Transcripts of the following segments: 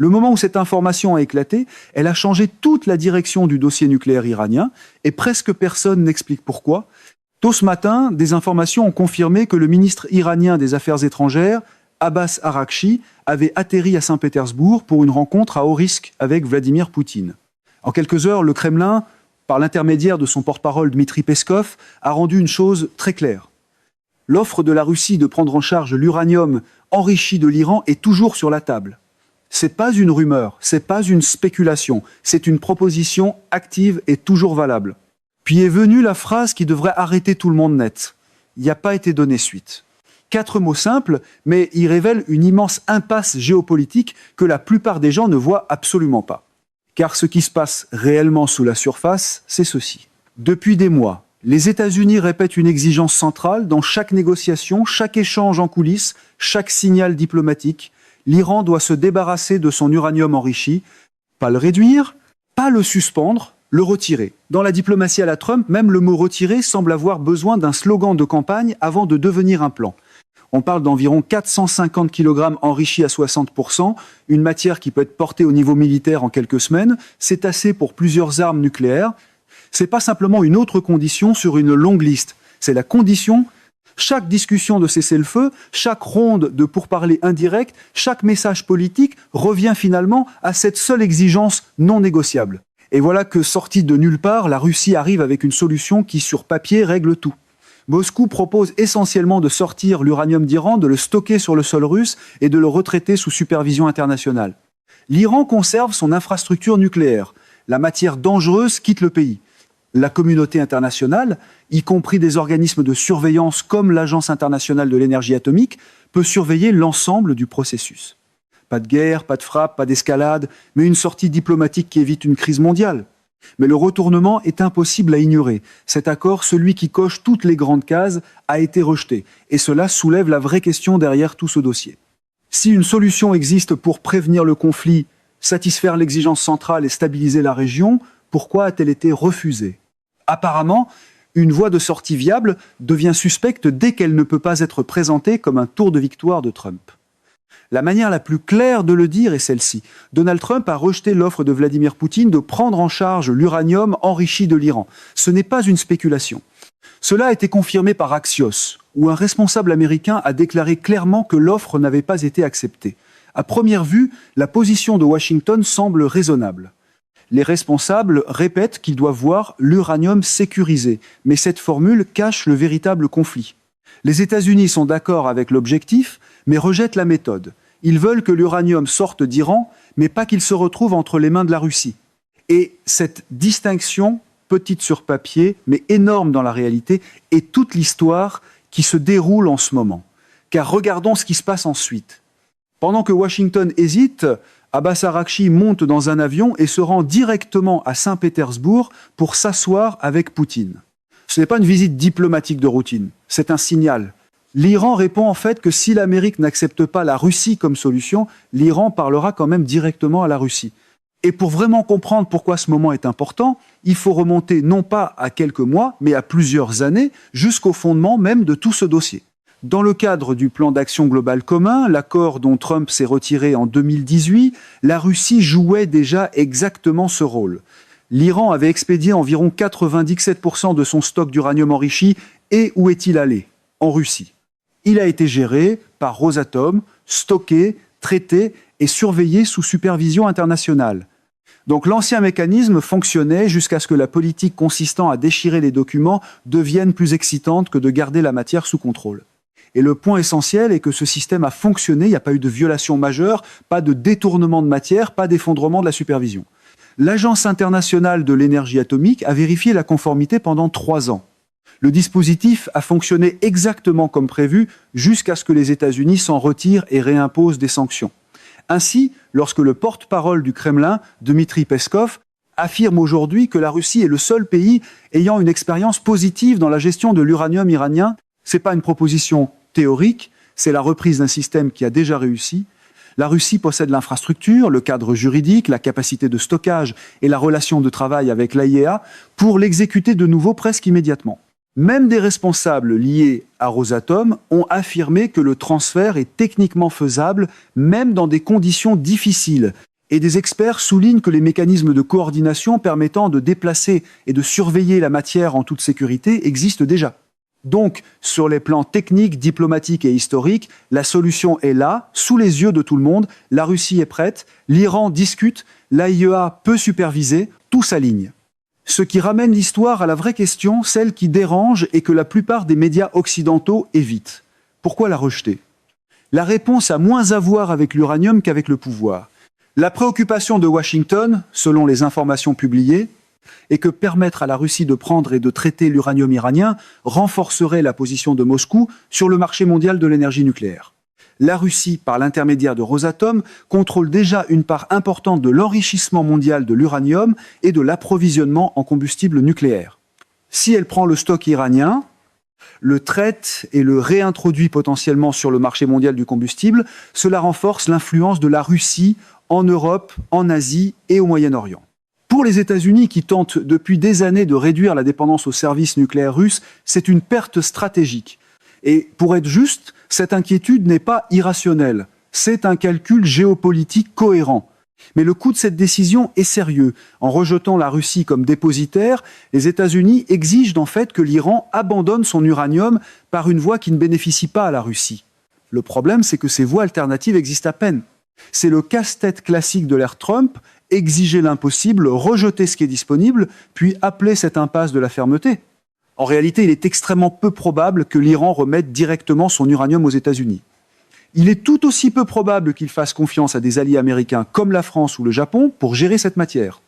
Le moment où cette information a éclaté, elle a changé toute la direction du dossier nucléaire iranien, et presque personne n'explique pourquoi. Tôt ce matin, des informations ont confirmé que le ministre iranien des Affaires étrangères, Abbas Araghchi, avait atterri à Saint-Pétersbourg pour une rencontre à haut risque avec Vladimir Poutine. En quelques heures, le Kremlin, par l'intermédiaire de son porte-parole Dmitri Peskov, a rendu une chose très claire. L'offre de la Russie de prendre en charge l'uranium enrichi de l'Iran est toujours sur la table. C'est pas une rumeur, c'est pas une spéculation, c'est une proposition active et toujours valable. Puis est venue la phrase qui devrait arrêter tout le monde net. Il n'y a pas été donné suite. 4 mots simples, mais ils révèlent une immense impasse géopolitique que la plupart des gens ne voient absolument pas. Car ce qui se passe réellement sous la surface, c'est ceci. Depuis des mois, les États-Unis répètent une exigence centrale dans chaque négociation, chaque échange en coulisses, chaque signal diplomatique. L'Iran doit se débarrasser de son uranium enrichi, pas le réduire, pas le suspendre, le retirer. Dans la diplomatie à la Trump, même le mot « retirer » semble avoir besoin d'un slogan de campagne avant de devenir un plan. On parle d'environ 450 kg enrichis à 60%, une matière qui peut être portée au niveau militaire en quelques semaines. C'est assez pour plusieurs armes nucléaires. C'est pas simplement une autre condition sur une longue liste. C'est la condition. Chaque discussion de cessez-le-feu, chaque ronde de pourparlers indirects, chaque message politique revient finalement à cette seule exigence non négociable. Et voilà que, sortie de nulle part, la Russie arrive avec une solution qui, sur papier, règle tout. Moscou propose essentiellement de sortir l'uranium d'Iran, de le stocker sur le sol russe et de le retraiter sous supervision internationale. L'Iran conserve son infrastructure nucléaire. La matière dangereuse quitte le pays. La communauté internationale, y compris des organismes de surveillance comme l'Agence internationale de l'énergie atomique, peut surveiller l'ensemble du processus. Pas de guerre, pas de frappe, pas d'escalade, mais une sortie diplomatique qui évite une crise mondiale. Mais le retournement est impossible à ignorer. Cet accord, celui qui coche toutes les grandes cases, a été rejeté. Et cela soulève la vraie question derrière tout ce dossier. Si une solution existe pour prévenir le conflit, satisfaire l'exigence centrale et stabiliser la région, pourquoi a-t-elle été refusée ? Apparemment, une voie de sortie viable devient suspecte dès qu'elle ne peut pas être présentée comme un tour de victoire de Trump. La manière la plus claire de le dire est celle-ci. Donald Trump a rejeté l'offre de Vladimir Poutine de prendre en charge l'uranium enrichi de l'Iran. Ce n'est pas une spéculation. Cela a été confirmé par Axios, où un responsable américain a déclaré clairement que l'offre n'avait pas été acceptée. À première vue, la position de Washington semble raisonnable. Les responsables répètent qu'ils doivent voir l'uranium sécurisé, mais cette formule cache le véritable conflit. Les États-Unis sont d'accord avec l'objectif, mais rejettent la méthode. Ils veulent que l'uranium sorte d'Iran, mais pas qu'il se retrouve entre les mains de la Russie. Et cette distinction, petite sur papier, mais énorme dans la réalité, est toute l'histoire qui se déroule en ce moment. Car regardons ce qui se passe ensuite. Pendant que Washington hésite, Abbas Araghchi monte dans un avion et se rend directement à Saint-Pétersbourg pour s'asseoir avec Poutine. Ce n'est pas une visite diplomatique de routine, c'est un signal. L'Iran répond en fait que si l'Amérique n'accepte pas la Russie comme solution, l'Iran parlera quand même directement à la Russie. Et pour vraiment comprendre pourquoi ce moment est important, il faut remonter non pas à quelques mois, mais à plusieurs années, jusqu'au fondement même de tout ce dossier. Dans le cadre du plan d'action global commun, l'accord dont Trump s'est retiré en 2018, la Russie jouait déjà exactement ce rôle. L'Iran avait expédié environ 97% de son stock d'uranium enrichi, et où est-il allé ? En Russie. Il a été géré par Rosatom, stocké, traité et surveillé sous supervision internationale. Donc l'ancien mécanisme fonctionnait jusqu'à ce que la politique consistant à déchirer les documents devienne plus excitante que de garder la matière sous contrôle. Et le point essentiel est que ce système a fonctionné, il n'y a pas eu de violation majeure, pas de détournement de matière, pas d'effondrement de la supervision. L'Agence internationale de l'énergie atomique a vérifié la conformité pendant 3 ans. Le dispositif a fonctionné exactement comme prévu jusqu'à ce que les États-Unis s'en retirent et réimposent des sanctions. Ainsi, lorsque le porte-parole du Kremlin, Dmitri Peskov, affirme aujourd'hui que la Russie est le seul pays ayant une expérience positive dans la gestion de l'uranium iranien, ce n'est pas une proposition théorique, c'est la reprise d'un système qui a déjà réussi. La Russie possède l'infrastructure, le cadre juridique, la capacité de stockage et la relation de travail avec l'AIEA pour l'exécuter de nouveau presque immédiatement. Même des responsables liés à Rosatom ont affirmé que le transfert est techniquement faisable, même dans des conditions difficiles. Et des experts soulignent que les mécanismes de coordination permettant de déplacer et de surveiller la matière en toute sécurité existent déjà. Donc, sur les plans techniques, diplomatiques et historiques, la solution est là, sous les yeux de tout le monde. La Russie est prête, l'Iran discute, l'AIEA peut superviser, tout s'aligne. Ce qui ramène l'histoire à la vraie question, celle qui dérange et que la plupart des médias occidentaux évitent. Pourquoi la rejeter ? La réponse a moins à voir avec l'uranium qu'avec le pouvoir. La préoccupation de Washington, selon les informations publiées, est que permettre à la Russie de prendre et de traiter l'uranium iranien renforcerait la position de Moscou sur le marché mondial de l'énergie nucléaire. La Russie, par l'intermédiaire de Rosatom, contrôle déjà une part importante de l'enrichissement mondial de l'uranium et de l'approvisionnement en combustible nucléaire. Si elle prend le stock iranien, le traite et le réintroduit potentiellement sur le marché mondial du combustible, cela renforce l'influence de la Russie en Europe, en Asie et au Moyen-Orient. Pour les États-Unis, qui tentent depuis des années de réduire la dépendance aux services nucléaires russes, c'est une perte stratégique. Et pour être juste, cette inquiétude n'est pas irrationnelle. C'est un calcul géopolitique cohérent. Mais le coût de cette décision est sérieux. En rejetant la Russie comme dépositaire, les États-Unis exigent en fait que l'Iran abandonne son uranium par une voie qui ne bénéficie pas à la Russie. Le problème, c'est que ces voies alternatives existent à peine. C'est le casse-tête classique de l'ère Trump, exiger l'impossible, rejeter ce qui est disponible, puis appeler cette impasse de la fermeté. En réalité, il est extrêmement peu probable que l'Iran remette directement son uranium aux États-Unis. Il est tout aussi peu probable qu'il fasse confiance à des alliés américains comme la France ou le Japon pour gérer cette matière.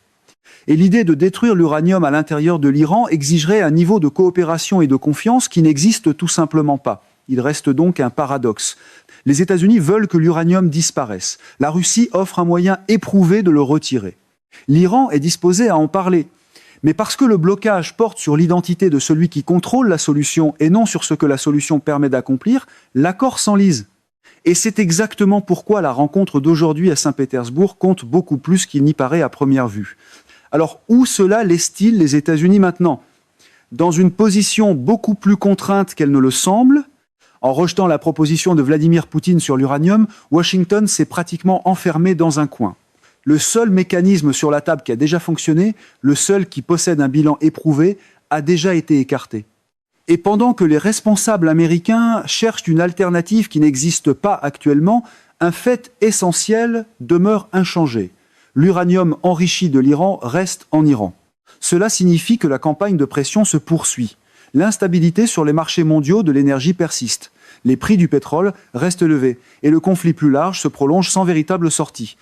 Et l'idée de détruire l'uranium à l'intérieur de l'Iran exigerait un niveau de coopération et de confiance qui n'existe tout simplement pas. Il reste donc un paradoxe. Les États-Unis veulent que l'uranium disparaisse. La Russie offre un moyen éprouvé de le retirer. L'Iran est disposé à en parler. Mais parce que le blocage porte sur l'identité de celui qui contrôle la solution et non sur ce que la solution permet d'accomplir, l'accord s'enlise. Et c'est exactement pourquoi la rencontre d'aujourd'hui à Saint-Pétersbourg compte beaucoup plus qu'il n'y paraît à première vue. Alors, où cela laisse-t-il les États-Unis maintenant ? Dans une position beaucoup plus contrainte qu'elle ne le semble. En rejetant la proposition de Vladimir Poutine sur l'uranium, Washington s'est pratiquement enfermé dans un coin. Le seul mécanisme sur la table qui a déjà fonctionné, le seul qui possède un bilan éprouvé, a déjà été écarté. Et pendant que les responsables américains cherchent une alternative qui n'existe pas actuellement, un fait essentiel demeure inchangé. L'uranium enrichi de l'Iran reste en Iran. Cela signifie que la campagne de pression se poursuit. L'instabilité sur les marchés mondiaux de l'énergie persiste. Les prix du pétrole restent élevés et le conflit plus large se prolonge sans véritable sortie.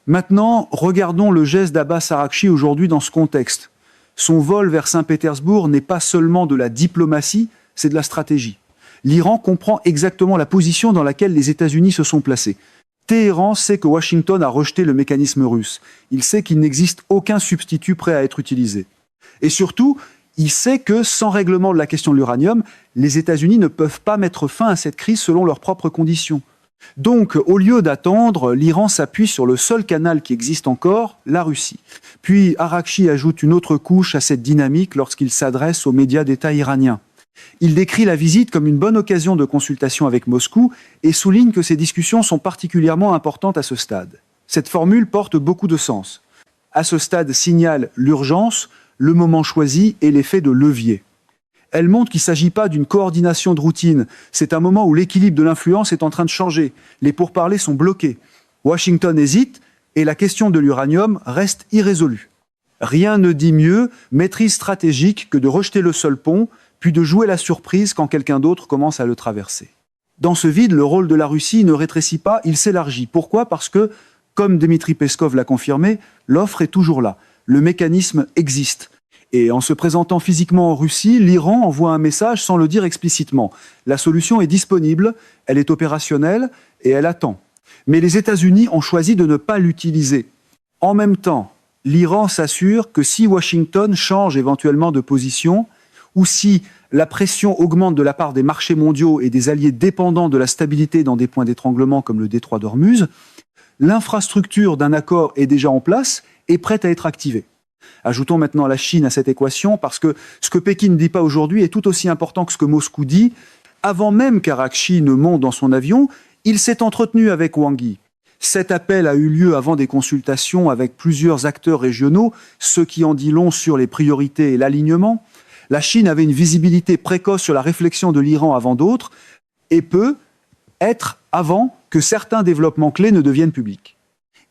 Maintenant, regardons le geste d'Abbas Araghchi aujourd'hui dans ce contexte. Son vol vers Saint-Pétersbourg n'est pas seulement de la diplomatie, c'est de la stratégie. L'Iran comprend exactement la position dans laquelle les États-Unis se sont placés. Téhéran sait que Washington a rejeté le mécanisme russe. Il sait qu'il n'existe aucun substitut prêt à être utilisé. Et surtout, il sait que, sans règlement de la question de l'uranium, les États-Unis ne peuvent pas mettre fin à cette crise selon leurs propres conditions. Donc, au lieu d'attendre, l'Iran s'appuie sur le seul canal qui existe encore, la Russie. Puis, Araghchi ajoute une autre couche à cette dynamique lorsqu'il s'adresse aux médias d'État iraniens. Il décrit la visite comme une bonne occasion de consultation avec Moscou et souligne que ces discussions sont particulièrement importantes à ce stade. Cette formule porte beaucoup de sens. À ce stade signale l'urgence, le moment choisi et l'effet de levier. Elle montre qu'il ne s'agit pas d'une coordination de routine. C'est un moment où l'équilibre de l'influence est en train de changer. Les pourparlers sont bloqués. Washington hésite et la question de l'uranium reste irrésolue. Rien ne dit mieux maîtrise stratégique que de rejeter le seul pont, puis de jouer la surprise quand quelqu'un d'autre commence à le traverser. Dans ce vide, le rôle de la Russie ne rétrécit pas, il s'élargit. Pourquoi ? Parce que, comme Dmitri Peskov l'a confirmé, l'offre est toujours là. Le mécanisme existe. Et en se présentant physiquement en Russie, l'Iran envoie un message sans le dire explicitement. La solution est disponible, elle est opérationnelle et elle attend. Mais les États-Unis ont choisi de ne pas l'utiliser. En même temps, l'Iran s'assure que si Washington change éventuellement de position, ou si la pression augmente de la part des marchés mondiaux et des alliés dépendants de la stabilité dans des points d'étranglement comme le détroit d'Ormuz, l'infrastructure d'un accord est déjà en place et prête à être activée. Ajoutons maintenant la Chine à cette équation, parce que ce que Pékin ne dit pas aujourd'hui est tout aussi important que ce que Moscou dit. Avant même qu'Araghchi ne monte dans son avion, il s'est entretenu avec Wang Yi. Cet appel a eu lieu avant des consultations avec plusieurs acteurs régionaux, ce qui en dit long sur les priorités et l'alignement. La Chine avait une visibilité précoce sur la réflexion de l'Iran avant d'autres et peut être avant que certains développements clés ne deviennent publics.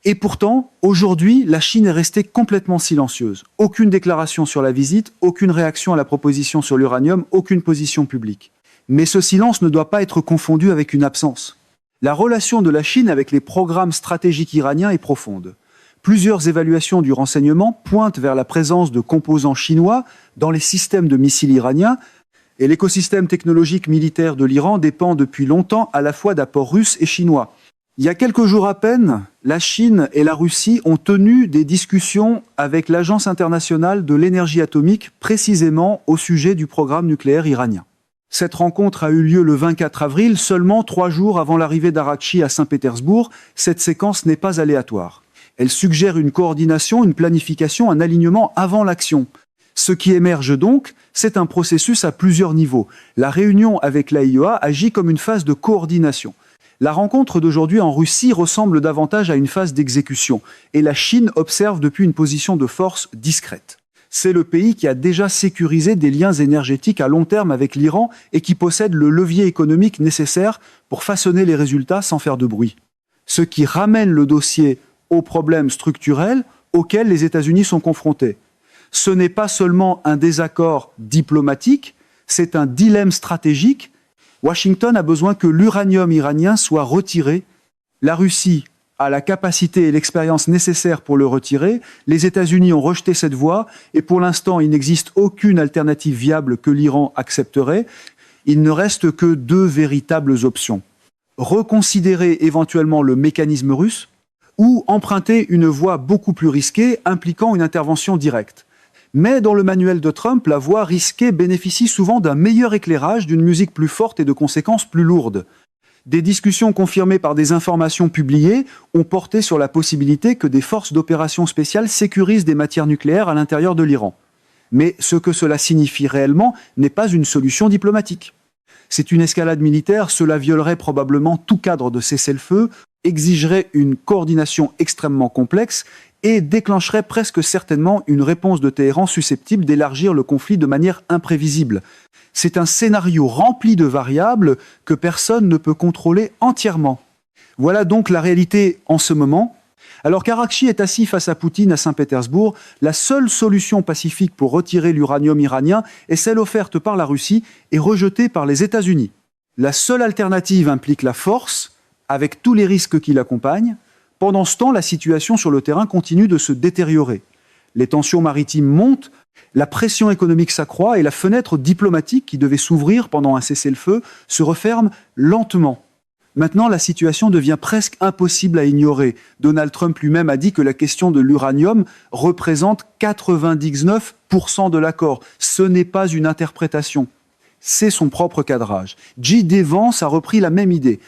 Et pourtant, aujourd'hui, la Chine est restée complètement silencieuse. Aucune déclaration sur la visite, aucune réaction à la proposition sur l'uranium, aucune position publique. Mais ce silence ne doit pas être confondu avec une absence. La relation de la Chine avec les programmes stratégiques iraniens est profonde. Plusieurs évaluations du renseignement pointent vers la présence de composants chinois dans les systèmes de missiles iraniens, et l'écosystème technologique militaire de l'Iran dépend depuis longtemps à la fois d'apports russes et chinois. Il y a quelques jours à peine, la Chine et la Russie ont tenu des discussions avec l'Agence internationale de l'énergie atomique précisément au sujet du programme nucléaire iranien. Cette rencontre a eu lieu le 24 avril, seulement 3 jours avant l'arrivée d'Arakchi à Saint-Pétersbourg. Cette séquence n'est pas aléatoire. Elle suggère une coordination, une planification, un alignement avant l'action. Ce qui émerge donc, c'est un processus à plusieurs niveaux. La réunion avec l'AIEA agit comme une phase de coordination. La rencontre d'aujourd'hui en Russie ressemble davantage à une phase d'exécution, et la Chine observe depuis une position de force discrète. C'est le pays qui a déjà sécurisé des liens énergétiques à long terme avec l'Iran et qui possède le levier économique nécessaire pour façonner les résultats sans faire de bruit. Ce qui ramène le dossier aux problèmes structurels auxquels les États-Unis sont confrontés. Ce n'est pas seulement un désaccord diplomatique, c'est un dilemme stratégique. Washington a besoin que l'uranium iranien soit retiré. La Russie a la capacité et l'expérience nécessaires pour le retirer. Les États-Unis ont rejeté cette voie et pour l'instant, il n'existe aucune alternative viable que l'Iran accepterait. Il ne reste que 2 véritables options. Reconsidérer éventuellement le mécanisme russe ou emprunter une voie beaucoup plus risquée impliquant une intervention directe. Mais dans le manuel de Trump, la voie risquée bénéficie souvent d'un meilleur éclairage, d'une musique plus forte et de conséquences plus lourdes. Des discussions confirmées par des informations publiées ont porté sur la possibilité que des forces d'opération spéciales sécurisent des matières nucléaires à l'intérieur de l'Iran. Mais ce que cela signifie réellement n'est pas une solution diplomatique. C'est une escalade militaire, cela violerait probablement tout cadre de cessez-le-feu, exigerait une coordination extrêmement complexe et déclencherait presque certainement une réponse de Téhéran susceptible d'élargir le conflit de manière imprévisible. C'est un scénario rempli de variables que personne ne peut contrôler entièrement. Voilà donc la réalité en ce moment. Alors qu'Arakchi est assis face à Poutine à Saint-Pétersbourg, la seule solution pacifique pour retirer l'uranium iranien est celle offerte par la Russie et rejetée par les États-Unis. La seule alternative implique la force, avec tous les risques qui l'accompagnent. Pendant ce temps, la situation sur le terrain continue de se détériorer. Les tensions maritimes montent, la pression économique s'accroît et la fenêtre diplomatique qui devait s'ouvrir pendant un cessez-le-feu se referme lentement. Maintenant, la situation devient presque impossible à ignorer. Donald Trump lui-même a dit que la question de l'uranium représente 99% de l'accord. Ce n'est pas une interprétation, c'est son propre cadrage. J.D. Vance a repris la même idée.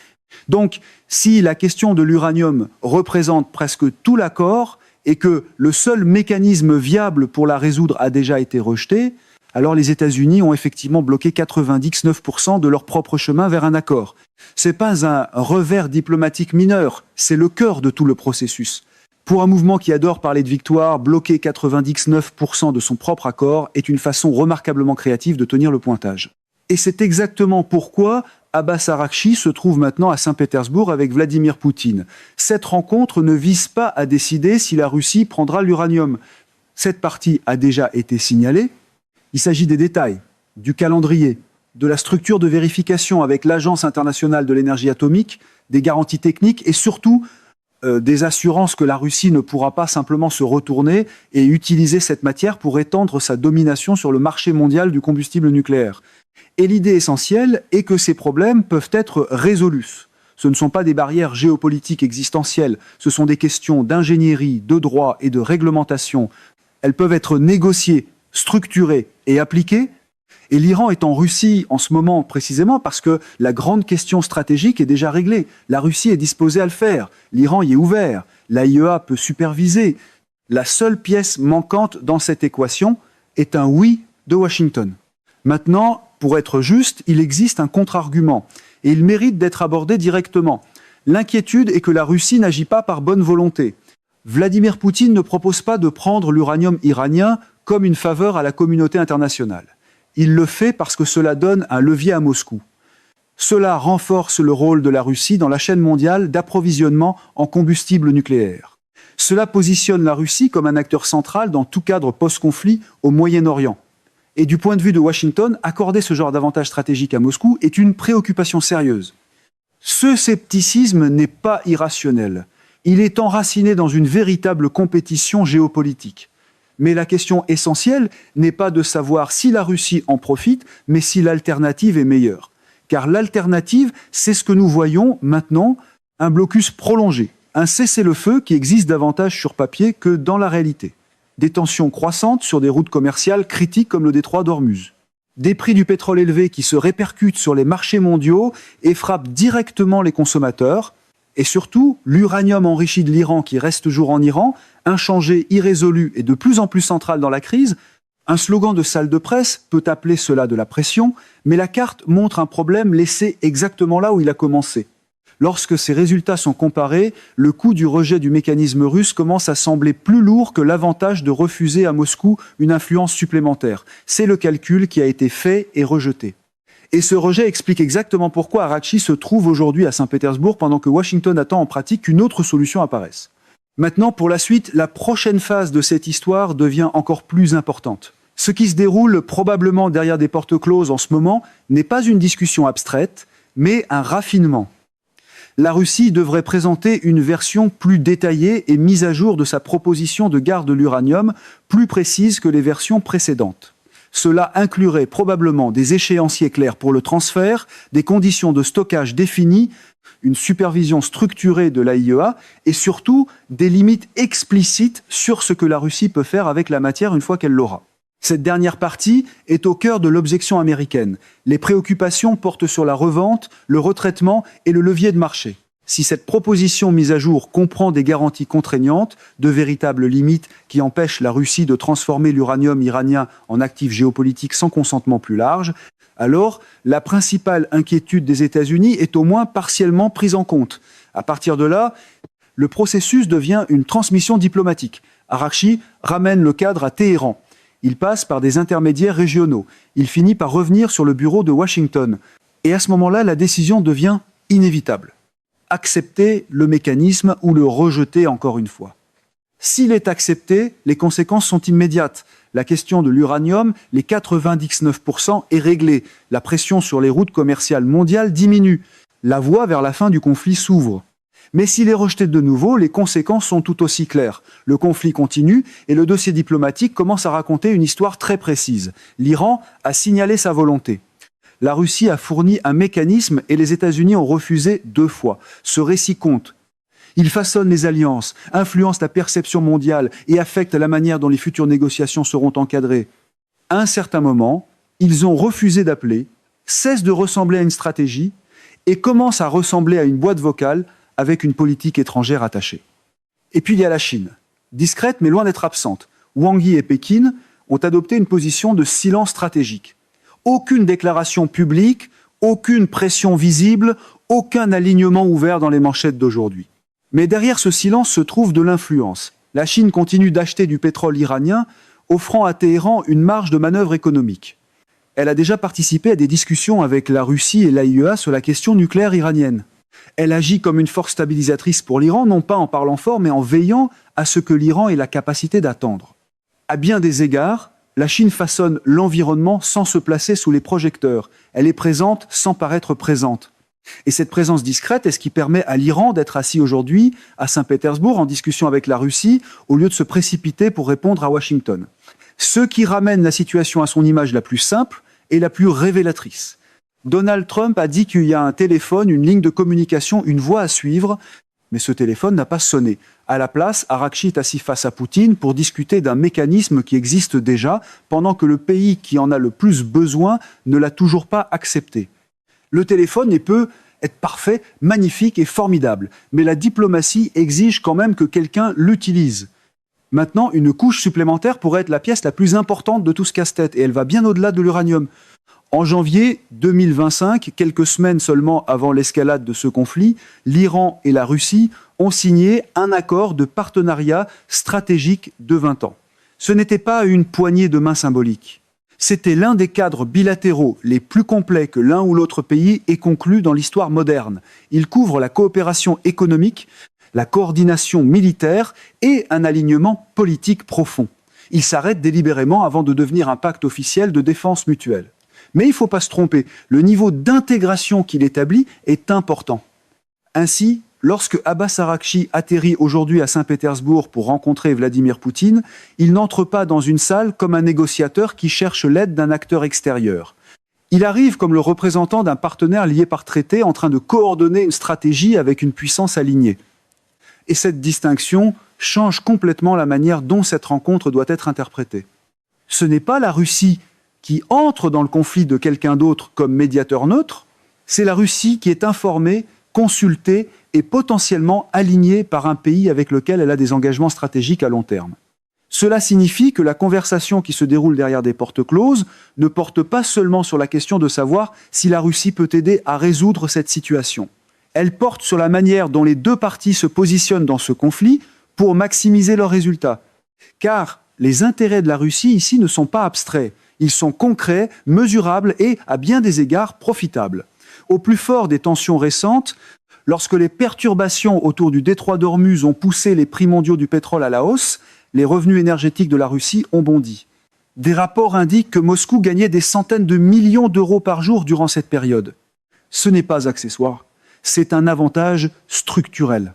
Donc, si la question de l'uranium représente presque tout l'accord et que le seul mécanisme viable pour la résoudre a déjà été rejeté, alors les États-Unis ont effectivement bloqué 99% de leur propre chemin vers un accord. Ce n'est pas un revers diplomatique mineur, c'est le cœur de tout le processus. Pour un mouvement qui adore parler de victoire, bloquer 99% de son propre accord est une façon remarquablement créative de tenir le pointage. Et c'est exactement pourquoi Abbas Arakchi se trouve maintenant à Saint-Pétersbourg avec Vladimir Poutine. Cette rencontre ne vise pas à décider si la Russie prendra l'uranium. Cette partie a déjà été signalée. Il s'agit des détails, du calendrier, de la structure de vérification avec l'Agence internationale de l'énergie atomique, des garanties techniques et surtout des assurances que la Russie ne pourra pas simplement se retourner et utiliser cette matière pour étendre sa domination sur le marché mondial du combustible nucléaire. Et l'idée essentielle est que ces problèmes peuvent être résolus. Ce ne sont pas des barrières géopolitiques existentielles, ce sont des questions d'ingénierie, de droit et de réglementation. Elles peuvent être négociées, structurées et appliquées. Et l'Iran est en Russie en ce moment précisément parce que la grande question stratégique est déjà réglée. La Russie est disposée à le faire. L'Iran y est ouvert. L'AIEA peut superviser. La seule pièce manquante dans cette équation est un oui de Washington. Maintenant, pour être juste, il existe un contre-argument et il mérite d'être abordé directement. L'inquiétude est que la Russie n'agit pas par bonne volonté. Vladimir Poutine ne propose pas de prendre l'uranium iranien comme une faveur à la communauté internationale. Il le fait parce que cela donne un levier à Moscou. Cela renforce le rôle de la Russie dans la chaîne mondiale d'approvisionnement en combustible nucléaire. Cela positionne la Russie comme un acteur central dans tout cadre post-conflit au Moyen-Orient. Et du point de vue de Washington, accorder ce genre d'avantage stratégique à Moscou est une préoccupation sérieuse. Ce scepticisme n'est pas irrationnel. Il est enraciné dans une véritable compétition géopolitique. Mais la question essentielle n'est pas de savoir si la Russie en profite, mais si l'alternative est meilleure. Car l'alternative, c'est ce que nous voyons maintenant, un blocus prolongé, un cessez-le-feu qui existe davantage sur papier que dans la réalité. Des tensions croissantes sur des routes commerciales critiques comme le détroit d'Ormuz. Des prix du pétrole élevés qui se répercutent sur les marchés mondiaux et frappent directement les consommateurs. Et surtout, l'uranium enrichi de l'Iran qui reste toujours en Iran, inchangé, irrésolu et de plus en plus central dans la crise. Un slogan de salle de presse peut appeler cela de la pression, mais la carte montre un problème laissé exactement là où il a commencé. Lorsque ces résultats sont comparés, le coût du rejet du mécanisme russe commence à sembler plus lourd que l'avantage de refuser à Moscou une influence supplémentaire. C'est le calcul qui a été fait et rejeté. Et ce rejet explique exactement pourquoi Araghchi se trouve aujourd'hui à Saint-Pétersbourg pendant que Washington attend en pratique qu'une autre solution apparaisse. Maintenant, pour la suite, la prochaine phase de cette histoire devient encore plus importante. Ce qui se déroule probablement derrière des portes closes en ce moment n'est pas une discussion abstraite, mais un raffinement. La Russie devrait présenter une version plus détaillée et mise à jour de sa proposition de garde de l'uranium, plus précise que les versions précédentes. Cela inclurait probablement des échéanciers clairs pour le transfert, des conditions de stockage définies, une supervision structurée de l'AIEA et surtout des limites explicites sur ce que la Russie peut faire avec la matière une fois qu'elle l'aura. Cette dernière partie est au cœur de l'objection américaine. Les préoccupations portent sur la revente, le retraitement et le levier de marché. Si cette proposition mise à jour comprend des garanties contraignantes, de véritables limites qui empêchent la Russie de transformer l'uranium iranien en actif géopolitique sans consentement plus large, alors la principale inquiétude des États-Unis est au moins partiellement prise en compte. À partir de là, le processus devient une transmission diplomatique. Araghchi ramène le cadre à Téhéran. Il passe par des intermédiaires régionaux. Il finit par revenir sur le bureau de Washington. Et à ce moment-là, la décision devient inévitable. Accepter le mécanisme ou le rejeter encore une fois. S'il est accepté, les conséquences sont immédiates. La question de l'uranium, les 99% est réglée. La pression sur les routes commerciales mondiales diminue. La voie vers la fin du conflit s'ouvre. Mais s'il est rejeté de nouveau, les conséquences sont tout aussi claires. Le conflit continue et le dossier diplomatique commence à raconter une histoire très précise. L'Iran a signalé sa volonté. La Russie a fourni un mécanisme et les États-Unis ont refusé 2 fois. Ce récit compte. Il façonne les alliances, influence la perception mondiale et affecte la manière dont les futures négociations seront encadrées. À un certain moment, ils ont refusé d'appeler, cessent de ressembler à une stratégie et commencent à ressembler à une boîte vocale avec une politique étrangère attachée. Et puis il y a la Chine, discrète mais loin d'être absente. Wang Yi et Pékin ont adopté une position de silence stratégique. Aucune déclaration publique, aucune pression visible, aucun alignement ouvert dans les manchettes d'aujourd'hui. Mais derrière ce silence se trouve de l'influence. La Chine continue d'acheter du pétrole iranien, offrant à Téhéran une marge de manœuvre économique. Elle a déjà participé à des discussions avec la Russie et l'AIEA sur la question nucléaire iranienne. Elle agit comme une force stabilisatrice pour l'Iran, non pas en parlant fort, mais en veillant à ce que l'Iran ait la capacité d'attendre. À bien des égards, la Chine façonne l'environnement sans se placer sous les projecteurs. Elle est présente sans paraître présente. Et cette présence discrète est ce qui permet à l'Iran d'être assis aujourd'hui à Saint-Pétersbourg en discussion avec la Russie, au lieu de se précipiter pour répondre à Washington. Ce qui ramène la situation à son image la plus simple et la plus révélatrice. Donald Trump a dit qu'il y a un téléphone, une ligne de communication, une voie à suivre, mais ce téléphone n'a pas sonné. À la place, Araghchi est assis face à Poutine pour discuter d'un mécanisme qui existe déjà, pendant que le pays qui en a le plus besoin ne l'a toujours pas accepté. Le téléphone peut être parfait, magnifique et formidable, mais la diplomatie exige quand même que quelqu'un l'utilise. Maintenant, une couche supplémentaire pourrait être la pièce la plus importante de tout ce casse-tête, et elle va bien au-delà de l'uranium. En janvier 2025, quelques semaines seulement avant l'escalade de ce conflit, l'Iran et la Russie ont signé un accord de partenariat stratégique de 20 ans. Ce n'était pas une poignée de main symbolique. C'était l'un des cadres bilatéraux les plus complets que l'un ou l'autre pays ait conclu dans l'histoire moderne. Il couvre la coopération économique, la coordination militaire et un alignement politique profond. Il s'arrête délibérément avant de devenir un pacte officiel de défense mutuelle. Mais il ne faut pas se tromper, le niveau d'intégration qu'il établit est important. Ainsi, lorsque Abbas Araghchi atterrit aujourd'hui à Saint-Pétersbourg pour rencontrer Vladimir Poutine, il n'entre pas dans une salle comme un négociateur qui cherche l'aide d'un acteur extérieur. Il arrive comme le représentant d'un partenaire lié par traité en train de coordonner une stratégie avec une puissance alignée. Et cette distinction change complètement la manière dont cette rencontre doit être interprétée. Ce n'est pas la Russie qui entre dans le conflit de quelqu'un d'autre comme médiateur neutre, c'est la Russie qui est informée, consultée et potentiellement alignée par un pays avec lequel elle a des engagements stratégiques à long terme. Cela signifie que la conversation qui se déroule derrière des portes closes ne porte pas seulement sur la question de savoir si la Russie peut aider à résoudre cette situation. Elle porte sur la manière dont les deux parties se positionnent dans ce conflit pour maximiser leurs résultats. Car les intérêts de la Russie ici ne sont pas abstraits. Ils sont concrets, mesurables et, à bien des égards, profitables. Au plus fort des tensions récentes, lorsque les perturbations autour du détroit d'Ormuz ont poussé les prix mondiaux du pétrole à la hausse, les revenus énergétiques de la Russie ont bondi. Des rapports indiquent que Moscou gagnait des centaines de millions d'euros par jour durant cette période. Ce n'est pas accessoire, c'est un avantage structurel.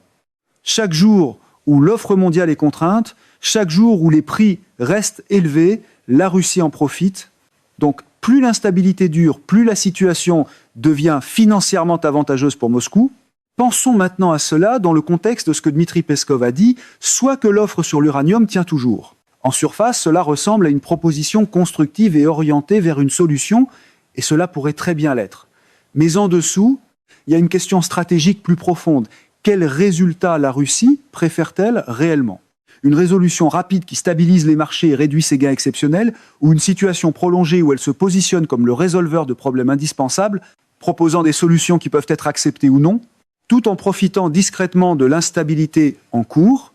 Chaque jour où l'offre mondiale est contrainte, chaque jour où les prix restent élevés, la Russie en profite. Donc, plus l'instabilité dure, plus la situation devient financièrement avantageuse pour Moscou. Pensons maintenant à cela dans le contexte de ce que Dmitri Peskov a dit, soit que l'offre sur l'uranium tient toujours. En surface, cela ressemble à une proposition constructive et orientée vers une solution, et cela pourrait très bien l'être. Mais en dessous, il y a une question stratégique plus profonde. Quel résultat la Russie préfère-t-elle réellement ? Une résolution rapide qui stabilise les marchés et réduit ses gains exceptionnels, ou une situation prolongée où elle se positionne comme le résolveur de problèmes indispensables, proposant des solutions qui peuvent être acceptées ou non, tout en profitant discrètement de l'instabilité en cours.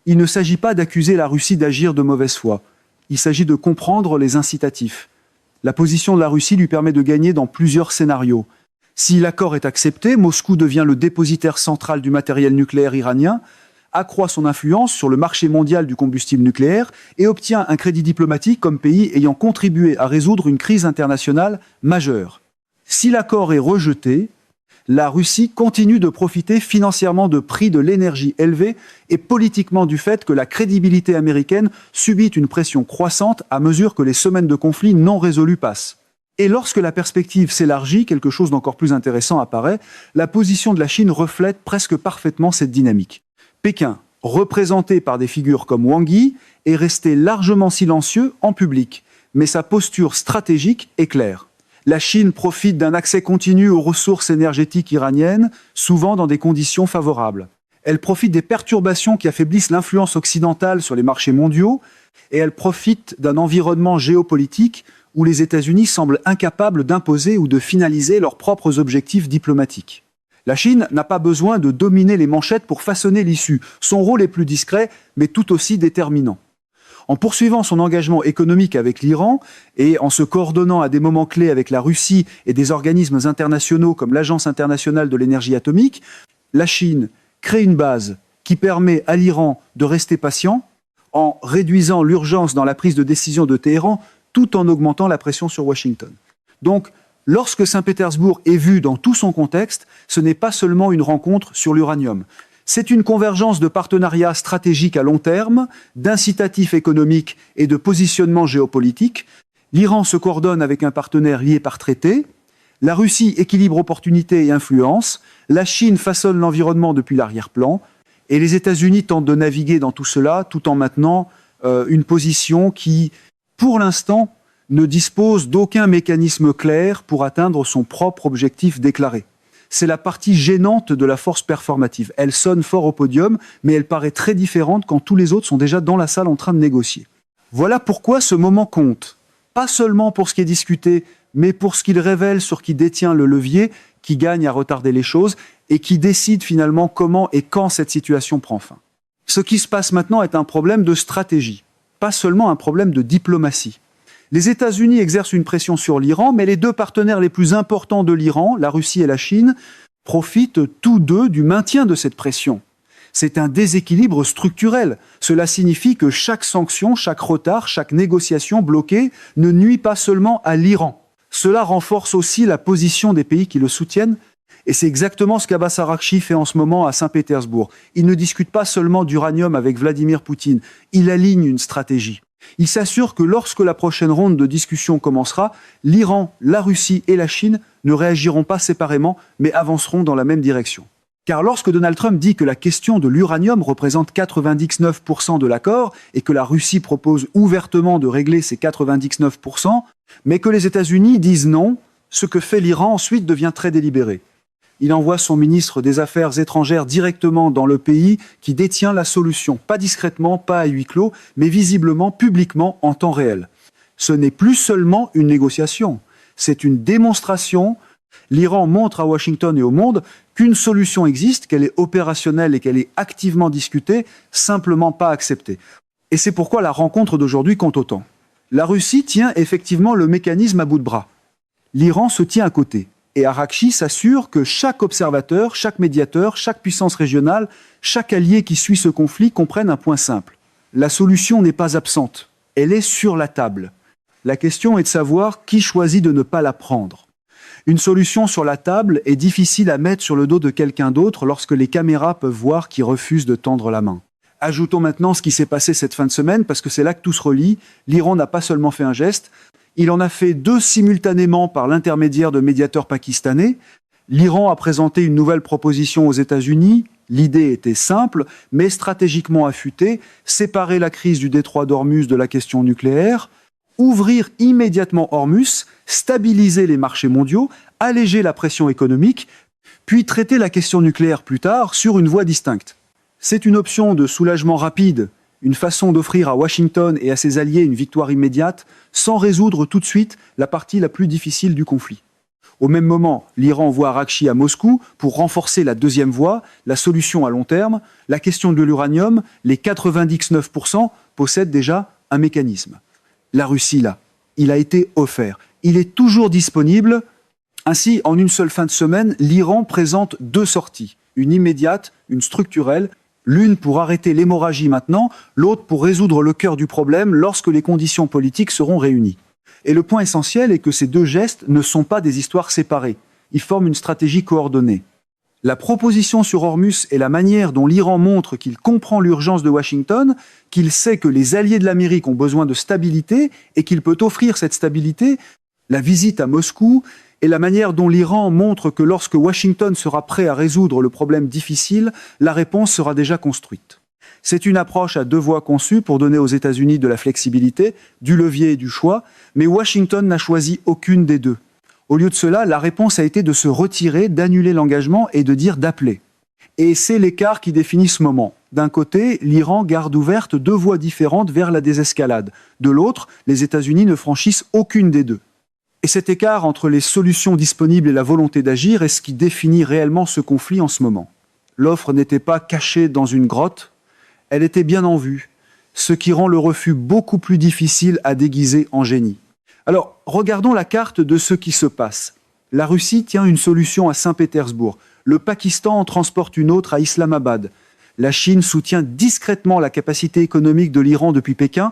Il ne s'agit pas d'accuser la Russie d'agir de mauvaise foi. Il s'agit de comprendre les incitatifs. La position de la Russie lui permet de gagner dans plusieurs scénarios. Si l'accord est accepté, Moscou devient le dépositaire central du matériel nucléaire iranien, accroît son influence sur le marché mondial du combustible nucléaire et obtient un crédit diplomatique comme pays ayant contribué à résoudre une crise internationale majeure. Si l'accord est rejeté, la Russie continue de profiter financièrement de prix de l'énergie élevés et politiquement du fait que la crédibilité américaine subit une pression croissante à mesure que les semaines de conflit non résolus passent. Et lorsque la perspective s'élargit, quelque chose d'encore plus intéressant apparaît, la position de la Chine reflète presque parfaitement cette dynamique. Pékin, représenté par des figures comme Wang Yi, est resté largement silencieux en public, mais sa posture stratégique est claire. La Chine profite d'un accès continu aux ressources énergétiques iraniennes, souvent dans des conditions favorables. Elle profite des perturbations qui affaiblissent l'influence occidentale sur les marchés mondiaux, et elle profite d'un environnement géopolitique où les États-Unis semblent incapables d'imposer ou de finaliser leurs propres objectifs diplomatiques. La Chine n'a pas besoin de dominer les manchettes pour façonner l'issue. Son rôle est plus discret, mais tout aussi déterminant. En poursuivant son engagement économique avec l'Iran et en se coordonnant à des moments clés avec la Russie et des organismes internationaux comme l'Agence internationale de l'énergie atomique, la Chine crée une base qui permet à l'Iran de rester patient en réduisant l'urgence dans la prise de décision de Téhéran tout en augmentant la pression sur Washington. Donc, lorsque Saint-Pétersbourg est vu dans tout son contexte, ce n'est pas seulement une rencontre sur l'uranium. C'est une convergence de partenariats stratégiques à long terme, d'incitatifs économiques et de positionnement géopolitique. L'Iran se coordonne avec un partenaire lié par traité. La Russie équilibre opportunités et influence. La Chine façonne l'environnement depuis l'arrière-plan. Et les États-Unis tentent de naviguer dans tout cela tout en maintenant une position qui, pour l'instant, ne dispose d'aucun mécanisme clair pour atteindre son propre objectif déclaré. C'est la partie gênante de la force performative. Elle sonne fort au podium, mais elle paraît très différente quand tous les autres sont déjà dans la salle en train de négocier. Voilà pourquoi ce moment compte. Pas seulement pour ce qui est discuté mais pour ce qu'il révèle sur qui détient le levier, qui gagne à retarder les choses et qui décide finalement comment et quand cette situation prend fin. Ce qui se passe maintenant est un problème de stratégie, pas seulement un problème de diplomatie. Les États-Unis exercent une pression sur l'Iran, mais les deux partenaires les plus importants de l'Iran, la Russie et la Chine, profitent tous deux du maintien de cette pression. C'est un déséquilibre structurel. Cela signifie que chaque sanction, chaque retard, chaque négociation bloquée ne nuit pas seulement à l'Iran. Cela renforce aussi la position des pays qui le soutiennent. Et c'est exactement ce qu'Abbas Araghchi fait en ce moment à Saint-Pétersbourg. Il ne discute pas seulement d'uranium avec Vladimir Poutine, il aligne une stratégie. Il s'assure que lorsque la prochaine ronde de discussion commencera, l'Iran, la Russie et la Chine ne réagiront pas séparément, mais avanceront dans la même direction. Car lorsque Donald Trump dit que la question de l'uranium représente 99% de l'accord et que la Russie propose ouvertement de régler ces 99%, mais que les États-Unis disent non, ce que fait l'Iran ensuite devient très délibéré. Il envoie son ministre des Affaires étrangères directement dans le pays qui détient la solution, pas discrètement, pas à huis clos, mais visiblement, publiquement, en temps réel. Ce n'est plus seulement une négociation, c'est une démonstration. L'Iran montre à Washington et au monde qu'une solution existe, qu'elle est opérationnelle et qu'elle est activement discutée, simplement pas acceptée. Et c'est pourquoi la rencontre d'aujourd'hui compte autant. La Russie tient effectivement le mécanisme à bout de bras. L'Iran se tient à côté. Et Araghchi s'assure que chaque observateur, chaque médiateur, chaque puissance régionale, chaque allié qui suit ce conflit comprenne un point simple. La solution n'est pas absente, elle est sur la table. La question est de savoir qui choisit de ne pas la prendre. Une solution sur la table est difficile à mettre sur le dos de quelqu'un d'autre lorsque les caméras peuvent voir qui refuse de tendre la main. Ajoutons maintenant ce qui s'est passé cette fin de semaine, parce que c'est là que tout se relie. L'Iran n'a pas seulement fait un geste, il en a fait deux simultanément par l'intermédiaire de médiateurs pakistanais. L'Iran a présenté une nouvelle proposition aux États-Unis. L'idée était simple, mais stratégiquement affûtée, séparer la crise du détroit d'Ormuz de la question nucléaire, ouvrir immédiatement Hormuz, stabiliser les marchés mondiaux, alléger la pression économique, puis traiter la question nucléaire plus tard sur une voie distincte. C'est une option de soulagement rapide, une façon d'offrir à Washington et à ses alliés une victoire immédiate, sans résoudre tout de suite la partie la plus difficile du conflit. Au même moment, l'Iran envoie Araghchi à Moscou pour renforcer la deuxième voie, la solution à long terme. La question de l'uranium, les 99% possèdent déjà un mécanisme. La Russie, là, il a été offert. Il est toujours disponible. Ainsi, en une seule fin de semaine, l'Iran présente deux sorties. Une immédiate, une structurelle. L'une pour arrêter l'hémorragie maintenant, l'autre pour résoudre le cœur du problème lorsque les conditions politiques seront réunies. Et le point essentiel est que ces deux gestes ne sont pas des histoires séparées. Ils forment une stratégie coordonnée. La proposition sur Hormuz est la manière dont l'Iran montre qu'il comprend l'urgence de Washington, qu'il sait que les alliés de l'Amérique ont besoin de stabilité et qu'il peut offrir cette stabilité. La visite à Moscou et la manière dont l'Iran montre que lorsque Washington sera prêt à résoudre le problème difficile, la réponse sera déjà construite. C'est une approche à deux voies conçue pour donner aux États-Unis de la flexibilité, du levier et du choix, mais Washington n'a choisi aucune des deux. Au lieu de cela, la réponse a été de se retirer, d'annuler l'engagement et de dire d'appeler. Et c'est l'écart qui définit ce moment. D'un côté, l'Iran garde ouvertes deux voies différentes vers la désescalade. De l'autre, les États-Unis ne franchissent aucune des deux. Et cet écart entre les solutions disponibles et la volonté d'agir est ce qui définit réellement ce conflit en ce moment. L'offre n'était pas cachée dans une grotte, elle était bien en vue, ce qui rend le refus beaucoup plus difficile à déguiser en génie. Alors, regardons la carte de ce qui se passe. La Russie tient une solution à Saint-Pétersbourg, le Pakistan en transporte une autre à Islamabad. La Chine soutient discrètement la capacité économique de l'Iran depuis Pékin,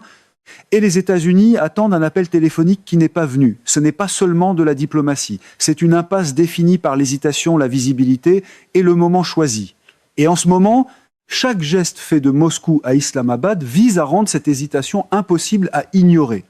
et les États-Unis attendent un appel téléphonique qui n'est pas venu. Ce n'est pas seulement de la diplomatie, c'est une impasse définie par l'hésitation, la visibilité et le moment choisi. Et en ce moment, chaque geste fait de Moscou à Islamabad vise à rendre cette hésitation impossible à ignorer.